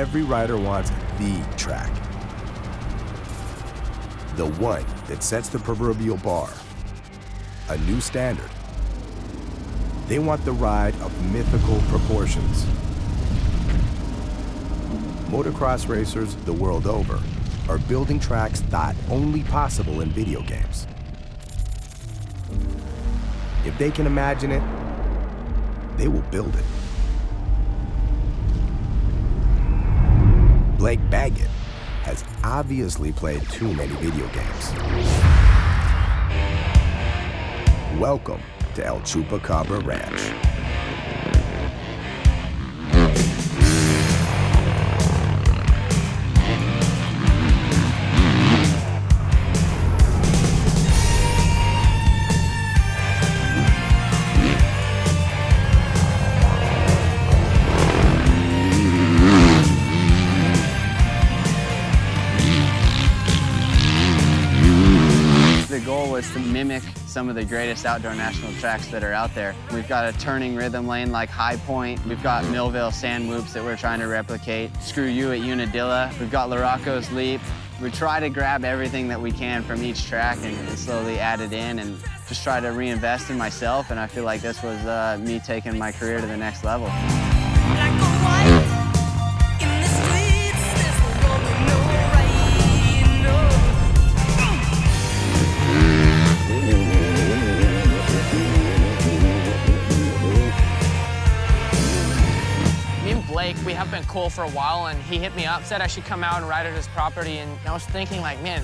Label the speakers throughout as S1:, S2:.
S1: every rider wants the track. The one that sets the proverbial bar, a new standard. They want the ride of mythical proportions. Motocross racers the world over are building tracks thought only possible in video games. If they can imagine it, they will build it. Blake Baggett has obviously played too many video games. Welcome to El Chupacabra Ranch.
S2: The goal was to mimic some of the greatest outdoor national tracks that are out there. We've got a turning rhythm lane like High Point. We've got Millville sand whoops that we're trying to replicate. Screw You at Unadilla. We've got Larocco's Leap. We try to grab everything that we can from each track and slowly add it in and just try to reinvest in myself. And I feel like this was me taking my career to the next level.
S3: We have been cool for a while, and he hit me up, said I should come out and ride at his property, and I was thinking like, man,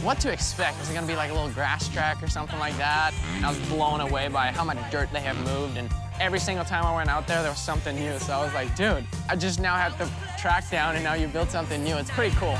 S3: what to expect? Is it gonna be like a little grass track or something like that? And I was blown away by how much dirt they have moved, and every single time I went out there was something new, so I was like, dude, I just now have the track down, and now you built something new. It's pretty cool.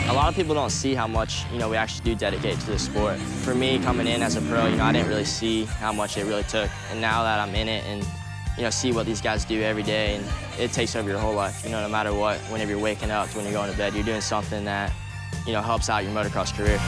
S4: A lot of people don't see how much, we actually do dedicate to the sport. For me, coming in as a pro, I didn't really see how much it really took. And now that I'm in it and, see what these guys do every day, and it takes over your whole life, no matter what, whenever you're waking up to when you're going to bed, you're doing something that, helps out your motocross career.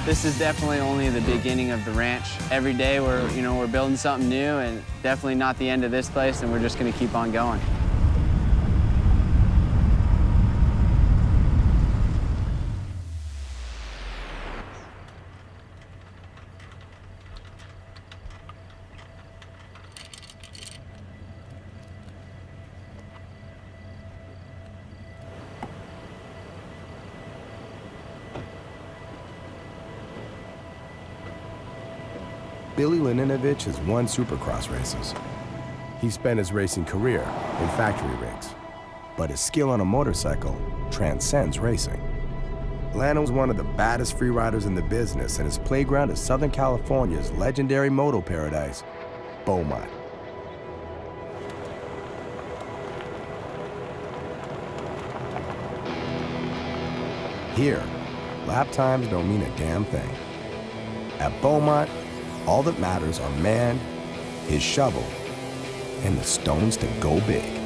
S2: This is definitely only the beginning of the ranch. Every day we're building something new, and definitely not the end of this place, and we're just gonna keep on going.
S1: Billy Laninovich has won Supercross races. He spent his racing career in factory rigs, but his skill on a motorcycle transcends racing. Landon's one of the baddest freeriders in the business, and his playground is Southern California's legendary moto paradise, Beaumont. Here, lap times don't mean a damn thing. At Beaumont, all that matters are man, his shovel, and the stones to go big.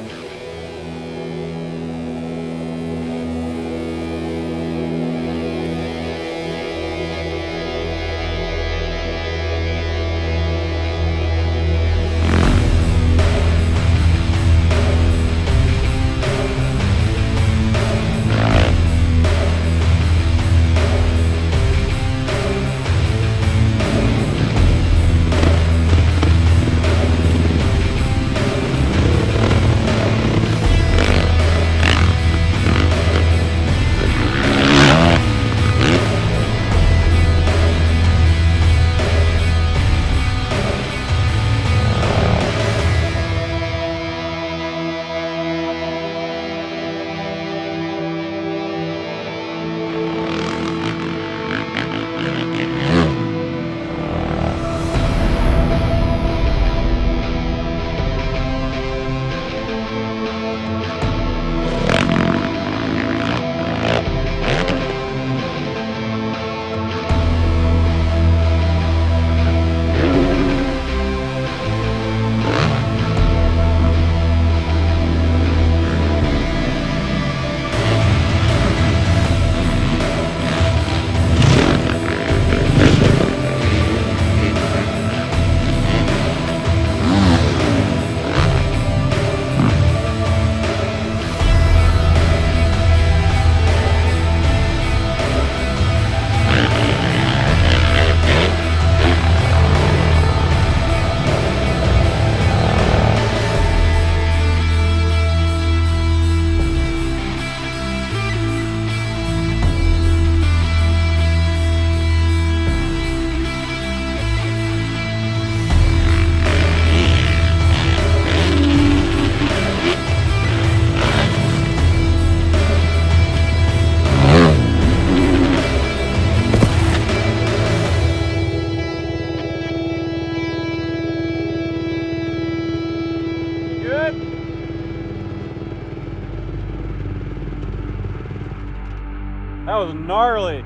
S5: That was gnarly.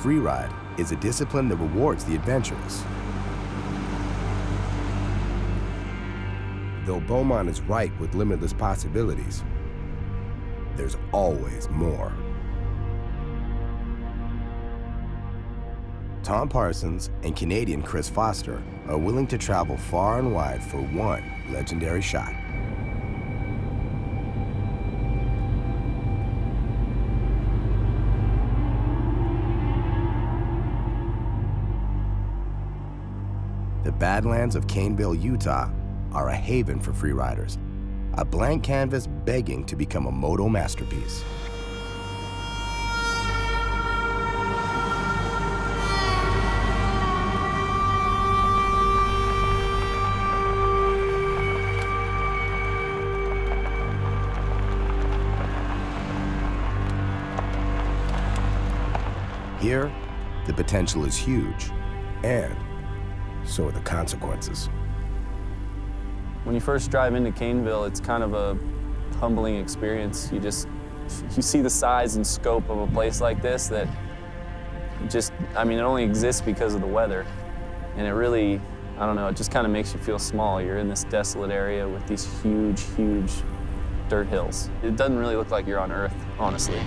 S1: Freeride is a discipline that rewards the adventurous. Though Beaumont is ripe with limitless possibilities, there's always more. Tom Parsons and Canadian Chris Foster are willing to travel far and wide for one legendary shot. The Badlands of Caneville, Utah are a haven for freeriders, a blank canvas begging to become a moto masterpiece. Here, the potential is huge, and so are the consequences.
S6: When you first drive into Caneville, it's kind of a humbling experience. You see the size and scope of a place like this that it only exists because of the weather. And it really, I don't know, it just kind of makes you feel small. You're in this desolate area with these huge, huge dirt hills. It doesn't really look like you're on Earth, honestly.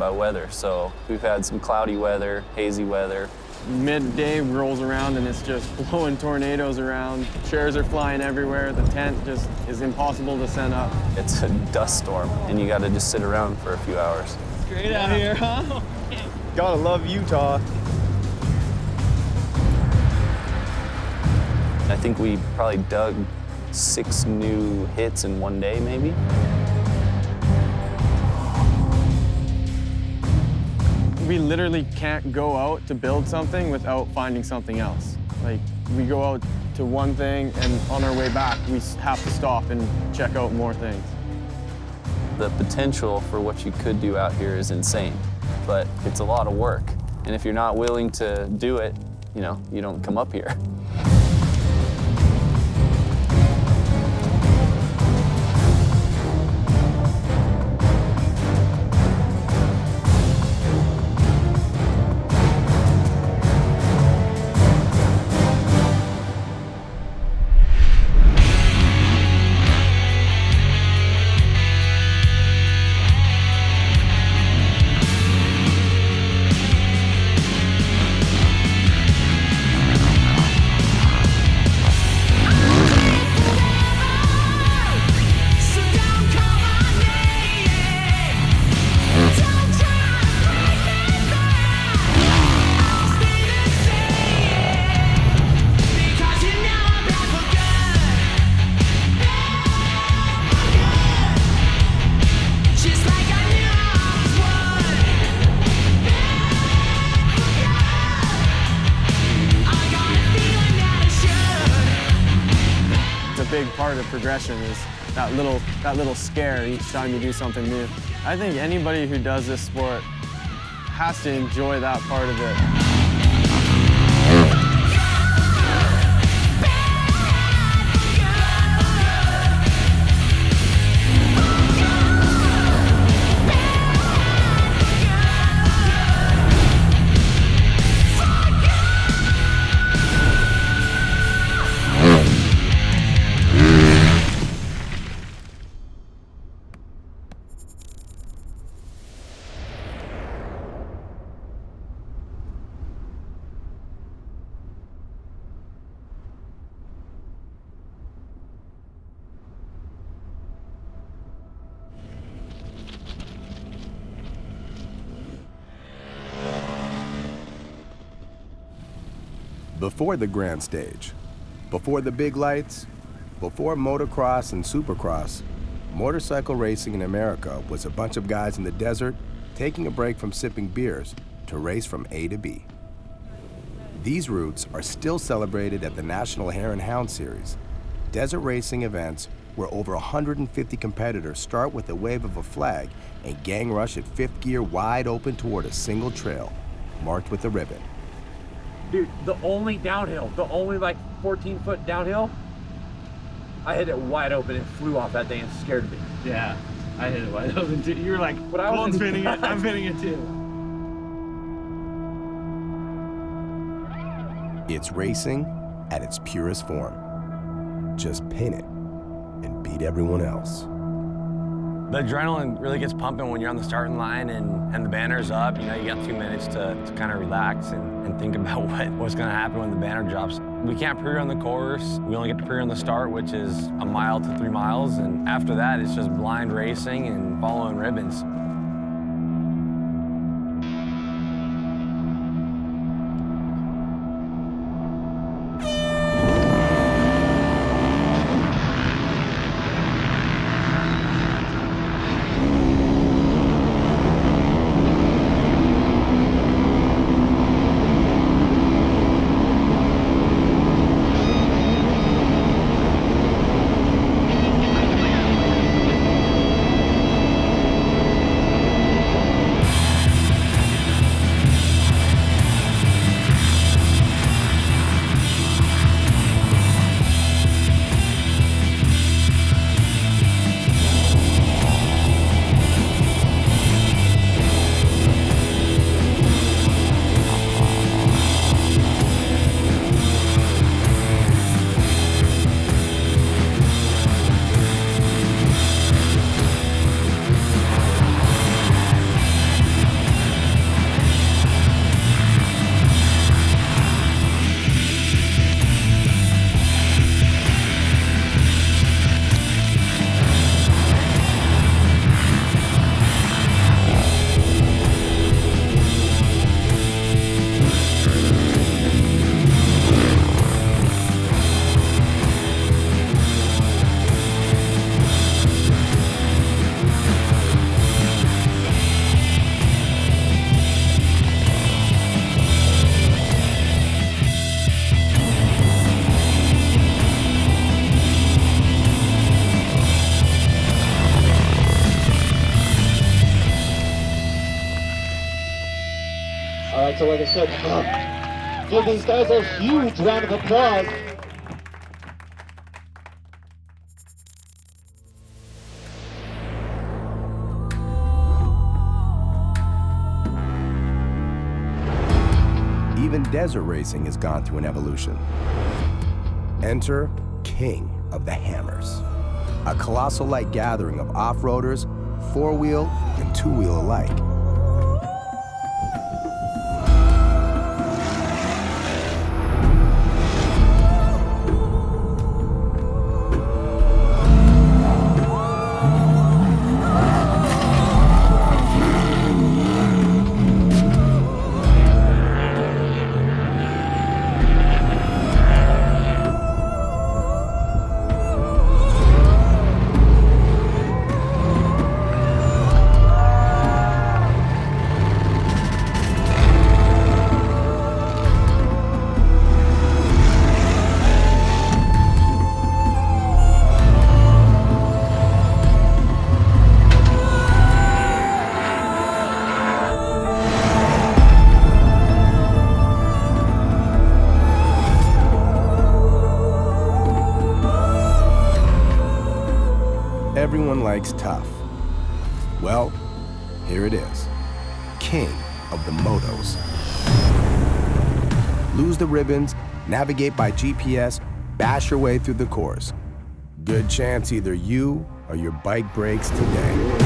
S6: by weather. So we've had some cloudy weather, hazy weather.
S5: Midday rolls around and it's just blowing tornadoes around. Chairs are flying everywhere. The tent just is impossible to set up.
S6: It's a dust storm, and you got to just sit around for a few hours.
S5: Great out here, huh? Gotta love Utah.
S6: I think we probably dug 6 new hits in one day, maybe.
S5: We literally can't go out to build something without finding something else. Like, we go out to one thing, and on our way back, we have to stop and check out more things.
S6: The potential for what you could do out here is insane, but it's a lot of work. And if you're not willing to do it, you know, you don't come up here.
S5: Part of progression is that little scare each time you do something new. I think anybody who does this sport has to enjoy that part of it.
S1: Before the grand stage, before the big lights, before motocross and supercross, motorcycle racing in America was a bunch of guys in the desert taking a break from sipping beers to race from A to B. These routes are still celebrated at the National Hare and Hound Series, desert racing events where over 150 competitors start with a wave of a flag and gang rush at fifth gear wide open toward a single trail, marked with a ribbon.
S7: Dude, the only downhill, the only like 14-foot downhill, I hit it wide open and flew off that thing and scared me.
S8: Yeah, I hit it wide open too. You were like,
S7: But I was
S8: Colton's spinning it, I'm spinning it too.
S1: It's racing at its purest form. Just pin it and beat everyone else.
S9: The adrenaline really gets pumping when you're on the starting line and the banner's up. You know, you got 2 minutes to kind of relax and think about what's going to happen when the banner drops. We can't pre-run the course. We only get to pre-run the start, which is 1 mile to 3 miles. And after that, it's just blind racing and following ribbons.
S10: a second up. Give these guys a huge round of applause.
S1: Even desert racing has gone through an evolution. Enter King of the Hammers, a colossal-like gathering of off-roaders, four-wheel and two-wheel alike. Everyone likes tough. Well, here it is. King of the Motos. Lose the ribbons, navigate by GPS, bash your way through the course. Good chance either you or your bike breaks today.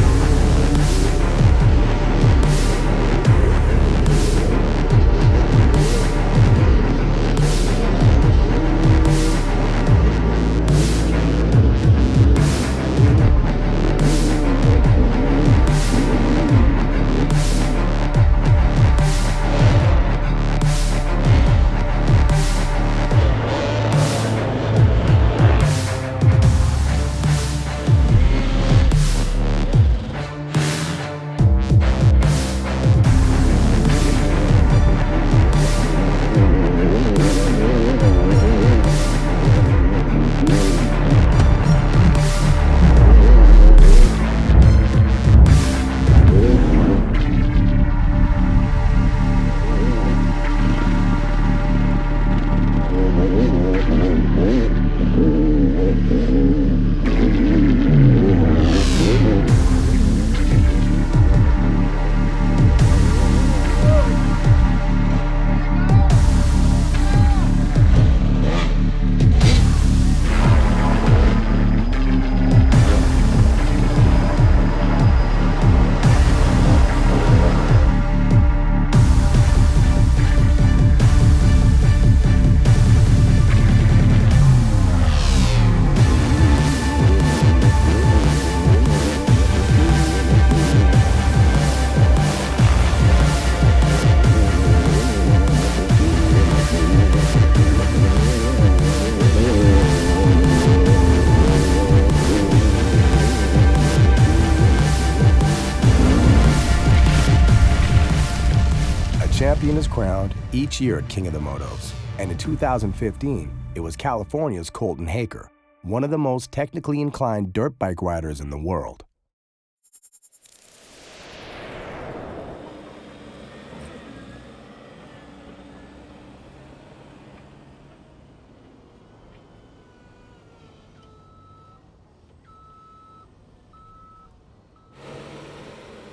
S1: Champion is crowned each year at King of the Motos, and in 2015, it was California's Colton Haaker, one of the most technically inclined dirt bike riders in the world.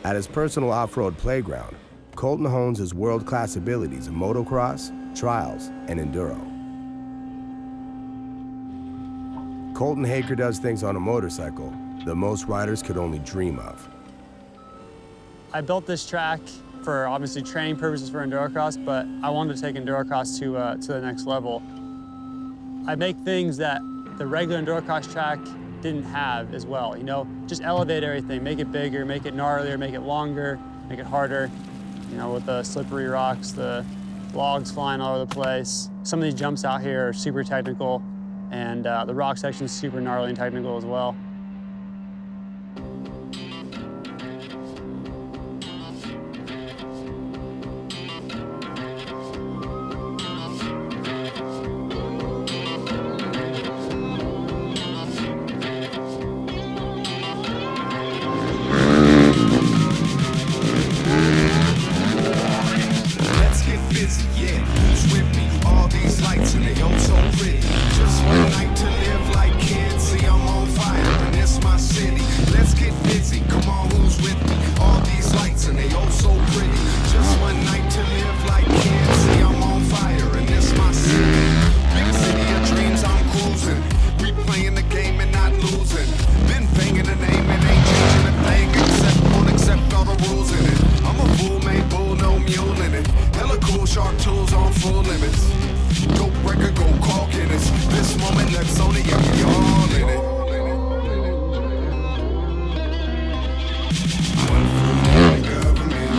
S1: At his personal off-road playground, Colton hones his world-class abilities in motocross, trials, and enduro. Colton Haaker does things on a motorcycle that most riders could only dream of.
S5: I built this track for obviously training purposes for Endurocross, but I wanted to take Endurocross to the next level. I make things that the regular Endurocross track didn't have as well, you know, just elevate everything, make it bigger, make it gnarlier, make it longer, make it harder. You know, with the slippery rocks, the logs flying all over the place. Some of these jumps out here are super technical, and the rock section is super gnarly and technical as well.
S1: yeah, who's with me? All these lights and they all so pretty. Just one night to live like kids. See, I'm on fire and it's my city. Let's get busy. Come on, who's with me? All these lights and they all so pretty. Just one night to live like kids. See, I'm on fire and it's my city. Big city of dreams, I'm cruising. We playing the game and not losing. Been banging the name and ain't changing a thing except won't accept all the rules in it. I'm a bull, made bull, no mule in it. Hella cool, sharp tools on full limits. Go breaker, go call Guinness. This moment, let's own it, yeah, we all in it. One foot in the government,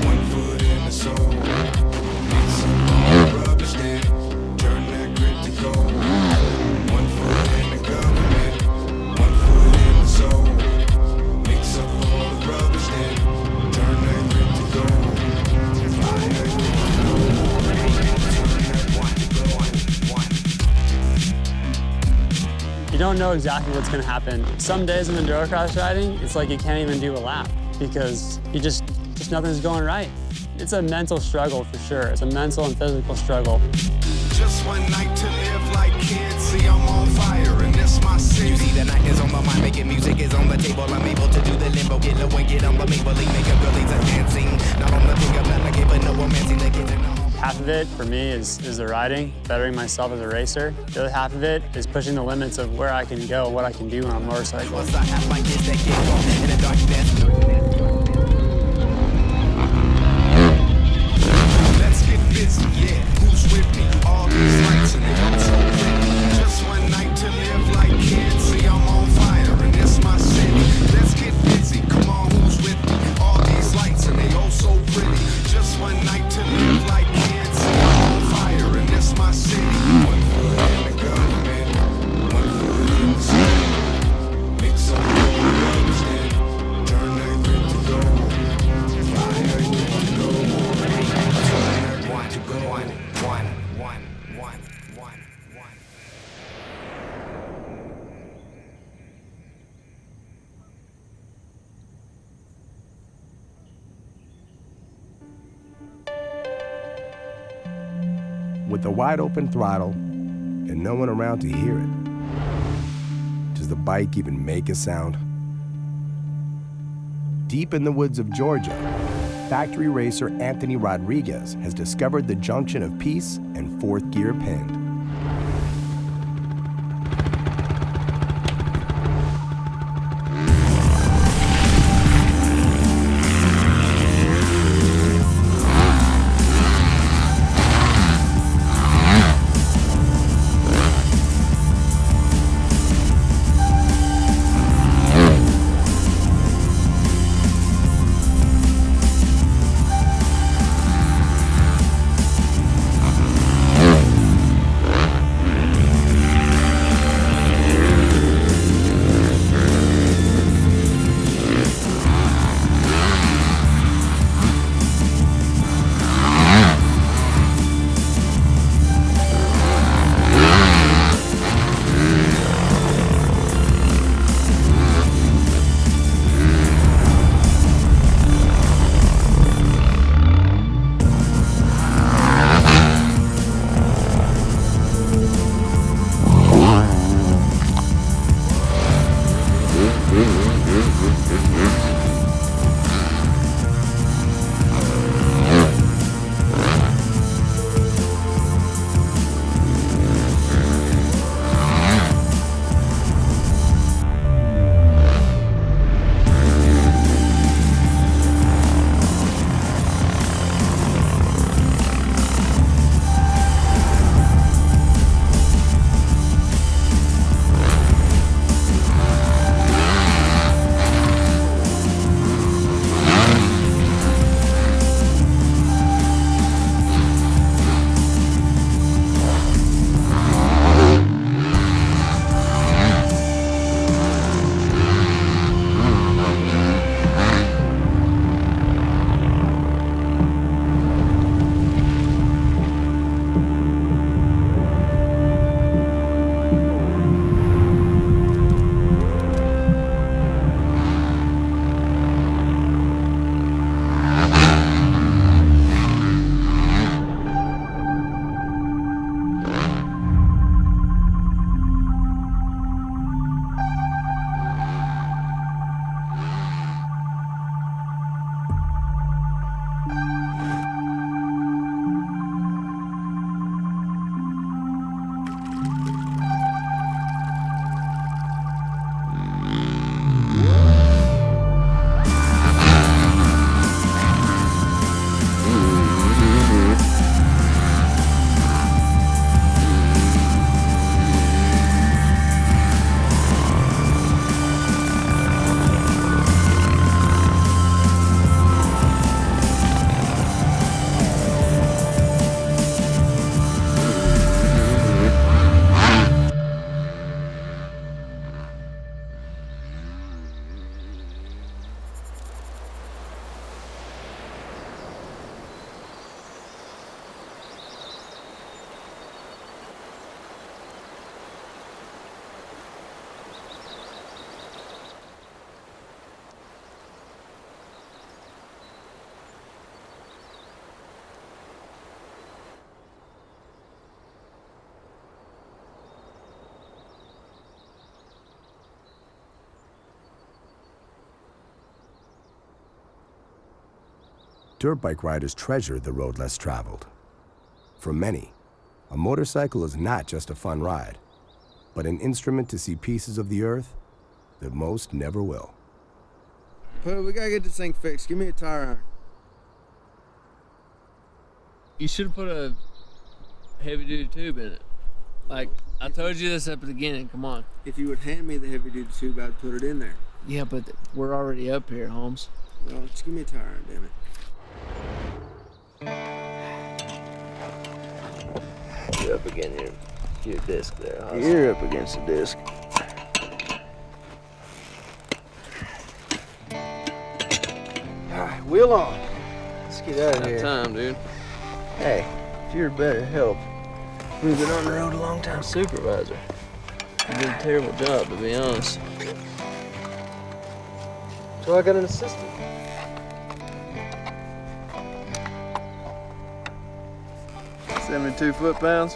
S1: one foot in the soul. Mix up all the rubbish then, turn that grit to gold. One foot in the government, one foot in the soul. Mix up all the rubbish then, turn that grit to gold.
S5: You don't know exactly what's going to happen. Some days in Endurocross riding, it's like you can't even do a lap because you just nothing's going right. It's a mental struggle for sure. It's a mental and physical struggle.
S1: Just one night to live like kids. See, I'm on fire and this my city.
S11: You see, the night is on my mind, making music is on the table. I'm able to do the limbo, get low and get on the Maple League, making girlies a dancing. Not on the pickup, not like it, but no romancing. The kids are no.
S5: Half of it for me is the riding, bettering myself as a racer. The other half of it is pushing the limits of where I can go, what I can do on a motorcycle.
S11: Once I have my kids that get off in the darkness.
S1: Let's get busy, yeah. Who's with me? All these lights and they all so pretty. Just one night to live like kids. See, I'm on fire and it's my city. Let's get busy. Come on, who's with me? All these lights and they all so pretty. Just one night to live like kids. See, I'm on fire and it's my city. One foot in the government, one foot in the city. Mix up all the rubbish then, turn that grit to gold. Fire, grit to gold. With the wide open throttle and no one around to hear it, does the bike even make a sound? Deep in the woods of Georgia, factory racer Anthony Rodriguez has discovered the junction of peace and fourth gear pinned. Dirt bike riders treasure the road less traveled. For many, a motorcycle is not just a fun ride, but an instrument to see pieces of the earth that most never will.
S12: Pooh, we gotta get this thing fixed. Give me a tire iron.
S8: You should have put a heavy-duty tube in it. Like, I told you this at the beginning, come on.
S12: If you would hand me the heavy-duty tube, I'd put it in there.
S8: Yeah, but we're already up here, Holmes.
S12: Well, just give me a tire iron, damn it.
S13: You're up against your disc there, huh?
S12: You're up against the disc. Alright, wheel on. Let's get out of here.
S8: Time, dude.
S12: Hey, if you're better help, we've been on the road a long time.
S8: Supervisor. You did a terrible job, to be honest.
S12: So I got an assistant.
S8: $72 foot-pounds?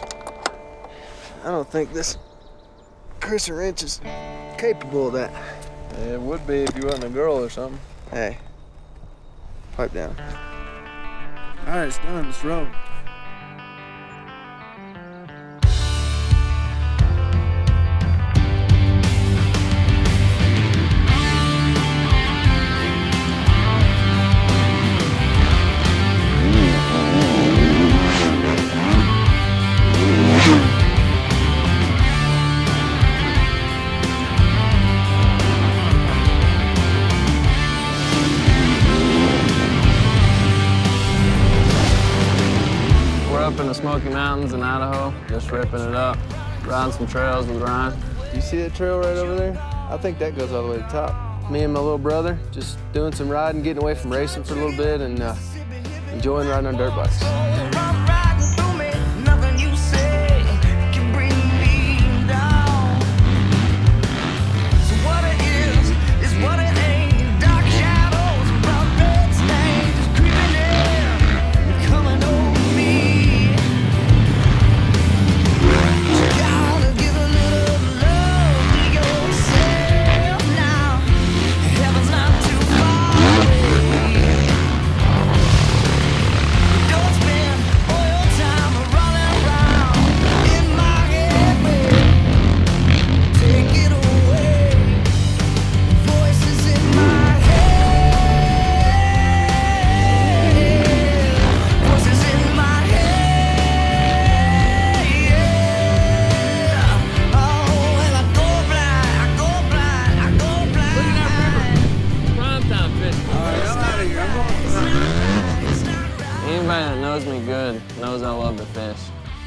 S12: I don't think this cursor wrench is capable of that.
S8: It would be if you wasn't a girl or something.
S12: Hey, pipe down. All right, it's done. Let's roll.
S3: Up in the Smokey Mountains in Idaho, just ripping it up, riding some trails with Ryan.
S12: You see that trail right over there? I think that goes all the way to the top. Me and my little brother just doing some riding, getting away from racing for a little bit, and enjoying riding on dirt bikes.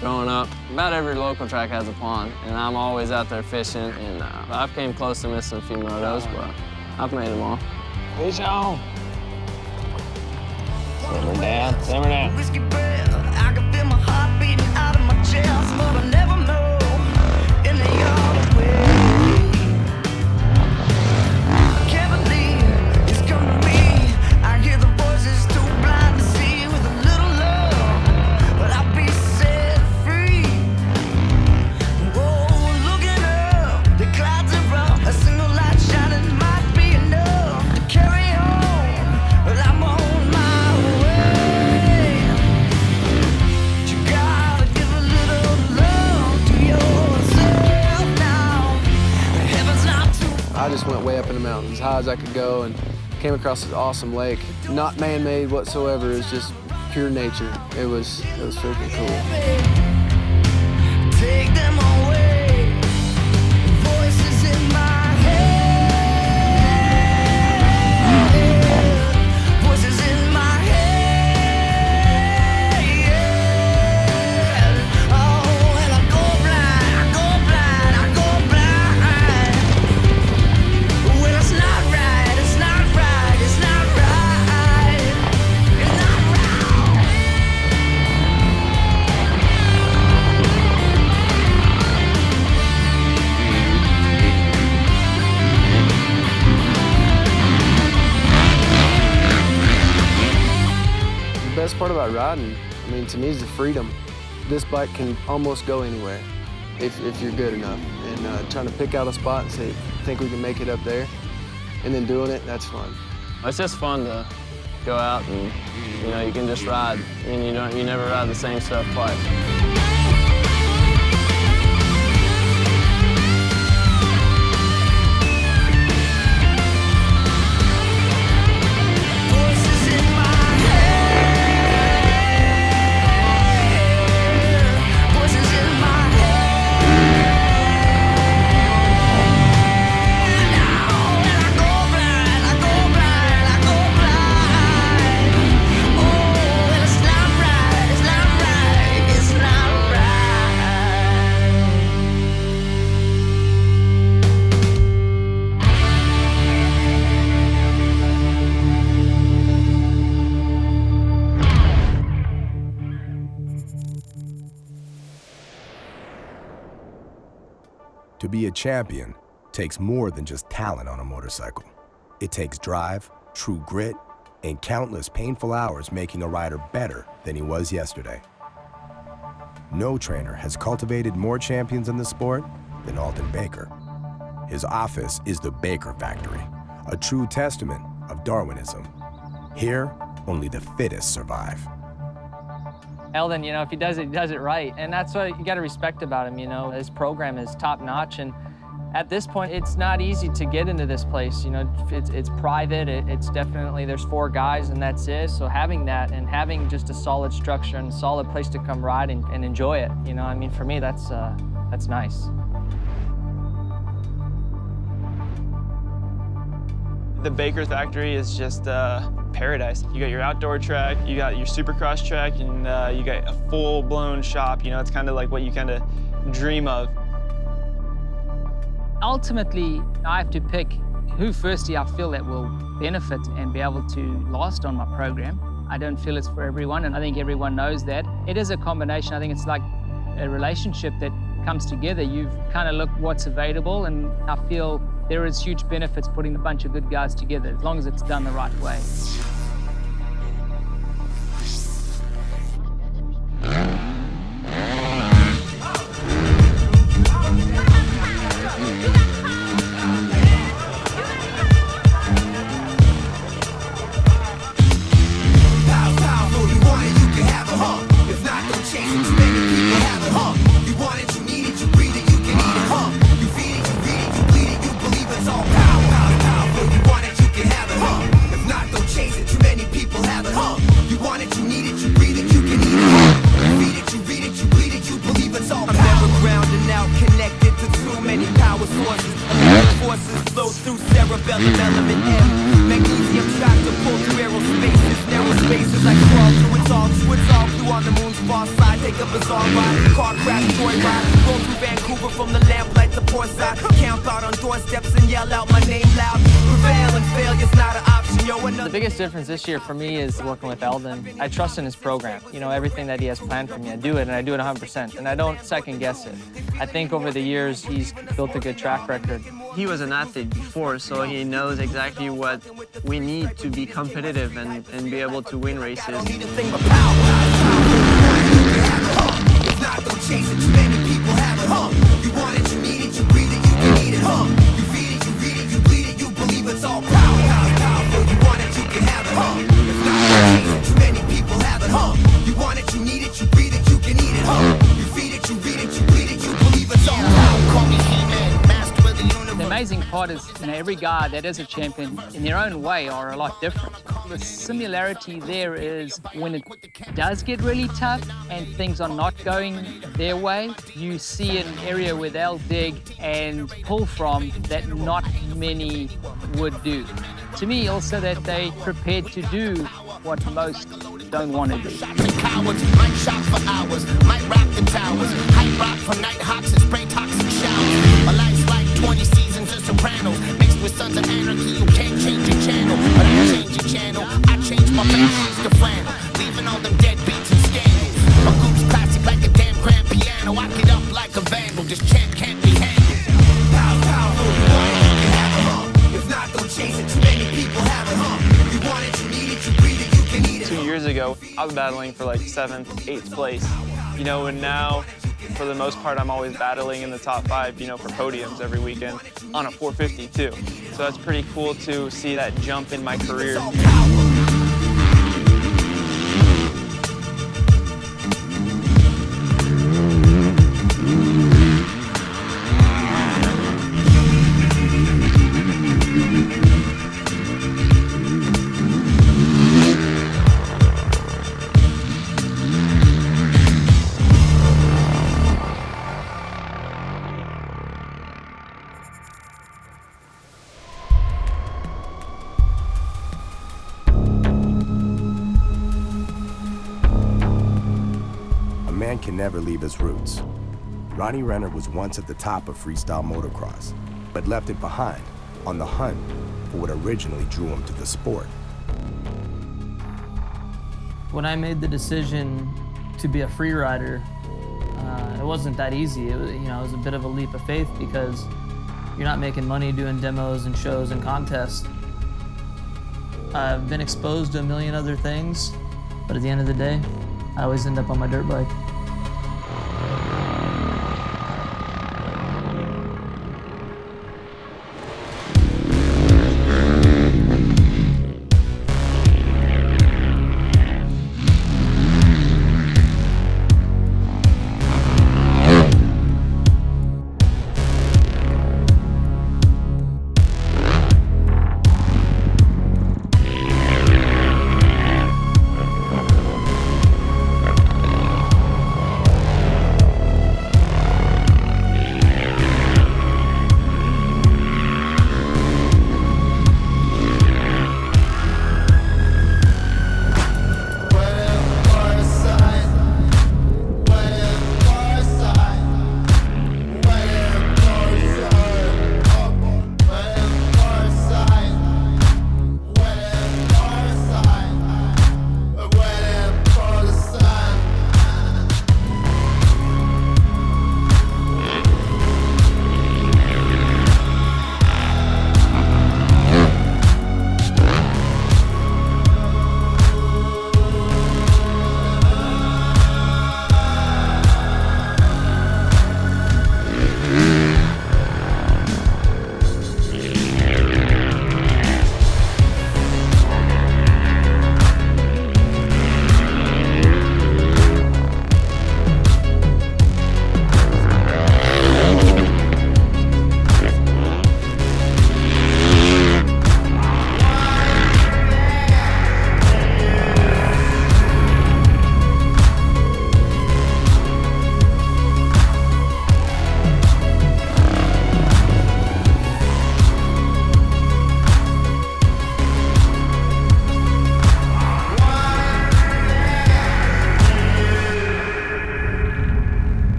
S3: Growing up, about every local track has a pond, and I'm always out there fishing, and I've came close to missing a few motos, but I've made them all. Fish on! Simmer down, simmer down. I can feel my heart beating out of my chest, but I never know in the other way. I can't believe it's come to me. I hear the voices too blind to see with a little love, but I'll be set free. Whoa, looking up, the clouds are up, a single light shining might be enough to carry on, but I'm on my way. You gotta give a little love to yourself now. Heaven's not too far.
S12: I just went way up in the mountains, as high as I could go, and came across this awesome lake. Not man-made whatsoever, it's just pure nature. It was freaking cool.
S11: Take them away. Voices in my head. Voices in my head. Oh, and I go blind, I go blind, I go blind. Well, it's not right, it's not right, it's not right. It's not right.
S12: The best part about riding, I mean, to me, is the freedom. This bike can almost go anywhere if you're good enough. And trying to pick out a spot and say, think we can make it up there, and then doing it, that's fun.
S3: It's just fun to
S6: go out and, you know, you can just ride. And you never ride the same stuff twice.
S1: To be a champion takes more than just talent on a motorcycle. It takes drive, true grit, and countless painful hours making a rider better than he was yesterday. No trainer has cultivated more champions in the sport than Aldon Baker. His office is the Baker Factory, a true testament of Darwinism. Here, only the fittest survive.
S3: Aldon, you know, if he does it right. And that's what you got to respect about him, you know. His program is top notch. And at this point, it's not easy to get into this place. You know, it's private. It's definitely, there's 4 guys and that's it. So having that and having just a solid structure and a solid place to come ride and enjoy it, you know, I mean, for me, that's nice.
S14: The Baker Factory is just paradise. You got your outdoor track, you got your supercross track, and you got a full-blown shop. You know, it's kind of like what you kind of dream of.
S15: Ultimately, I have to pick who firstly I feel that will benefit and be able to last on my program. I don't feel it's for everyone, and I think everyone knows that. It is a combination. I think it's like a relationship that comes together. You've kind of looked what's available, and I feel there is huge benefits putting a bunch of good guys together, as long as it's done the right way.
S3: The biggest difference this year for me is working with Aldon. I trust in his program. You know, everything that he has planned for me, I do it, and I do it 100%, and I don't second guess it. I think over the years, he's built a good track record.
S2: He was an athlete before, so he knows exactly what we need to be competitive and be able to win races.
S15: The amazing part is, you know, every guy that is a champion in their own way are a lot different. The similarity there is when it does get really tough and things are not going their way, you see an area where they'll dig and pull from that not many would do. To me, also that they prepared to do what most don't want to do.
S11: Cowards might shop for hours, might rock the towers, hype rock for night hawks and spray toxic showers. A life's like 20 seasons of Sopranos, mixed with Sons of Anarchy. You can't change your channel, but I change your channel. I change my fashions to flannel, leaving all them dead beats and scandals. My group's classic like a damn grand piano. I get up like a vandal, this champ can't be handled. Pow, pow, hold you want it, you can have it, huh? If not, don't chase it, too many people have it, huh? You want it, you need it, you breathe it, you can eat it.
S14: 2 years ago, I was battling for like 7th, 8th place, you know, and now, for the most part, I'm always battling in the top 5, you know, for podiums every weekend on a 450 too. So that's pretty cool to see that jump in my career.
S1: can never leave his roots. Ronnie Renner was once at the top of freestyle motocross, but left it behind on the hunt for what originally drew him to the sport.
S16: When I made the decision to be a free rider, it wasn't that easy. It was a bit of a leap of faith because you're not making money doing demos and shows and contests. I've been exposed to a million other things, but at the end of the day, I always end up on my dirt bike.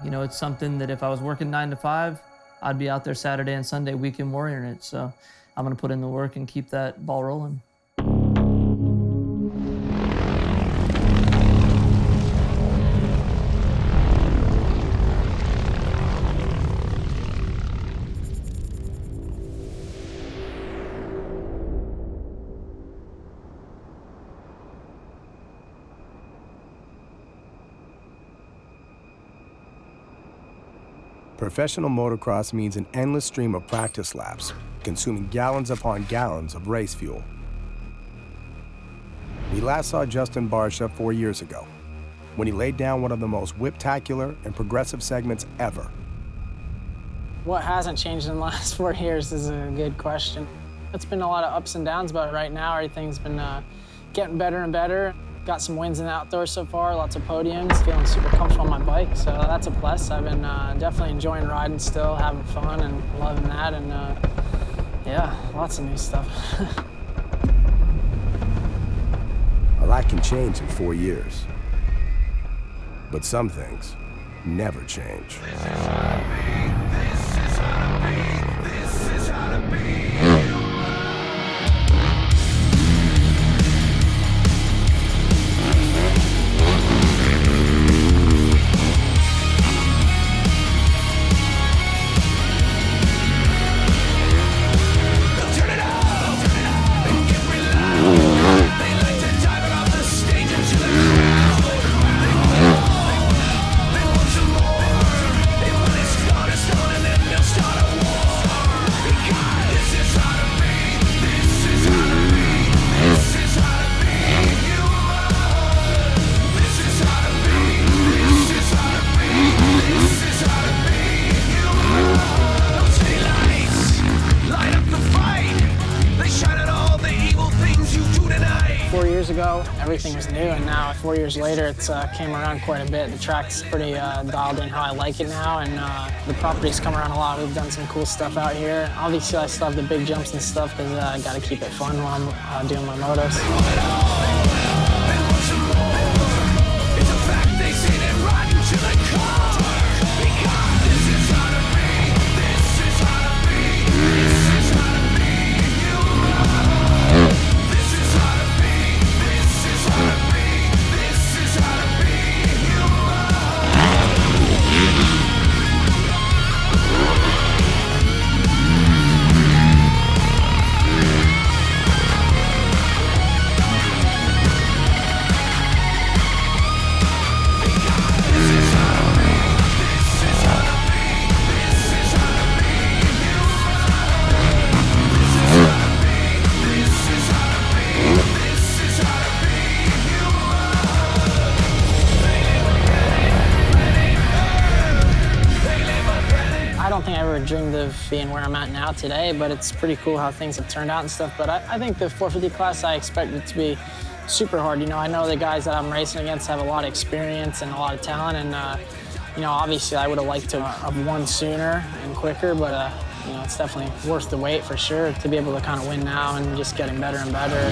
S16: You know, it's something that if I was working 9 to 5, I'd be out there Saturday and Sunday weekend warrioring it. So I'm gonna put in the work and keep that ball rolling.
S1: Professional motocross means an endless stream of practice laps, consuming gallons upon gallons of race fuel. We last saw Justin Barcia 4 years ago, when he laid down one of the most whiptacular and progressive segments ever.
S17: What hasn't changed in the last 4 years is a good question. It's been a lot of ups and downs, but right now everything's been getting better and better. Got some wins in the outdoors so far, lots of podiums, feeling super comfortable on my bike, so that's a plus. I've been definitely enjoying riding still, having fun and loving that, and yeah, lots of new stuff.
S1: A lot can change in 4 years, but some things never change.
S17: Everything was new, and now 4 years later, it's came around quite a bit. The track's pretty dialed in how I like it now, and the property's come around a lot. We've done some cool stuff out here. Obviously, I still have the big jumps and stuff because I got to keep it fun while I'm doing my motos.
S11: It's a fact they say that riding to the car. Because this is how to be. This is how to be. This is how to be. This is how to be. This is how to be. This is how to be.
S17: I don't think I ever dreamed of being where I'm at now today, but it's pretty cool how things have turned out and stuff. But I think the 450 class, I expect it to be super hard. You know, I know the guys that I'm racing against have a lot of experience and a lot of talent, and you know, obviously I would have liked to have won sooner and quicker, but you know, it's definitely worth the wait for sure to be able to kind of win now and just getting better and better.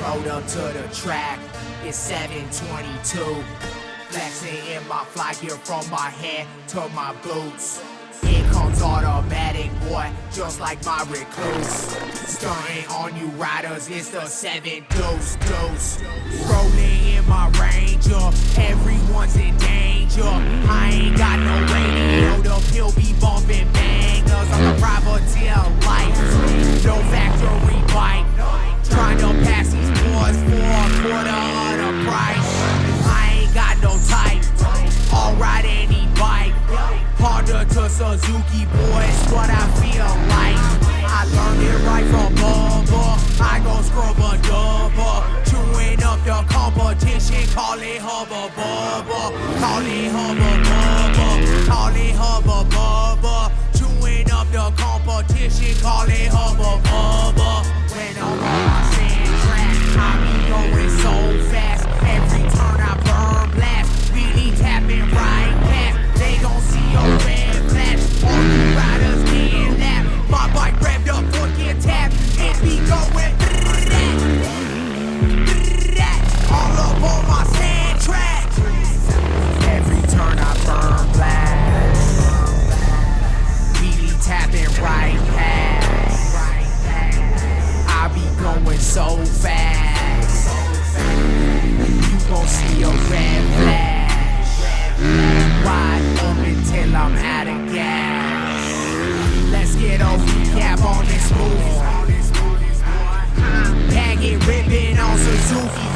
S11: Rode up to the track, it's 722. Flexing in my fly gear from my head to my boots. Here comes automatic, boy, just like my recluse. Stunting on you riders, it's the 7 deuce. Rolling in my Ranger, everyone's in danger. I ain't got no radio, the pill be bumping bangers. I'm a privateer life, no factory bike. Trying to pass these boys for a quarter of the price. I ain't got no type, I'll ride any bike. Honda to Suzuki, boys, what I feel like. I learned it right from Bubba, I gon' scrub a dubba. Chewing competition, call it hubba bubba, call it hubba bubba, call it hubba bubba. Chewing up the competition, call it hubba bubba. When I'm on my sand track, I be going so fast. Every turn I burn blast, really tapping right past. They gon' see a red flash. All you riders getting lapped. My bike revved up, foot get tapped. It be going all up on my sand track. Every turn I burn blast. Really tapping right past. I be going so fast. You gon' see a red flash. Wide open till I'm out of gas. Let's get a recap on this movie. Baggett ripping on Suzuki.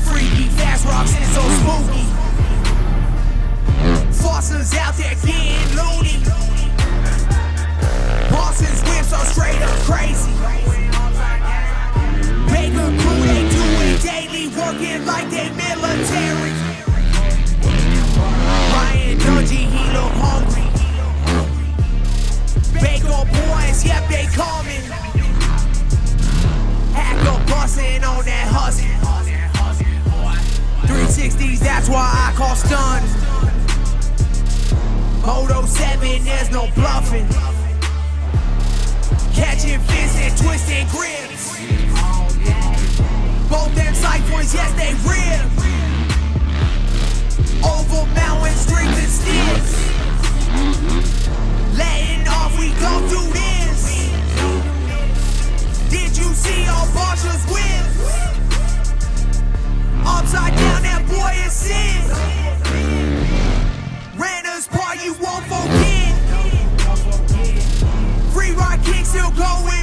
S11: Freaky fast rocks and so spooky. Foster's out there getting loony. Boston's whips are straight up crazy. Baker crew, they do it daily, working like they military. Ryan Dungey, he look hungry. Baker boys, yep, they coming. Haaker bustin' on that hustle. 360s, that's why I call stun. Moto 7, there's no bluffing. Catching fists and twisting grips. Both them sight points, yes, they rip. Over mountain strings and sticks. Letting off, we go do this. Did you see all Barcia's whips? Upside down, that boy is sin. Ranner's part you won't forget. Free ride kick still going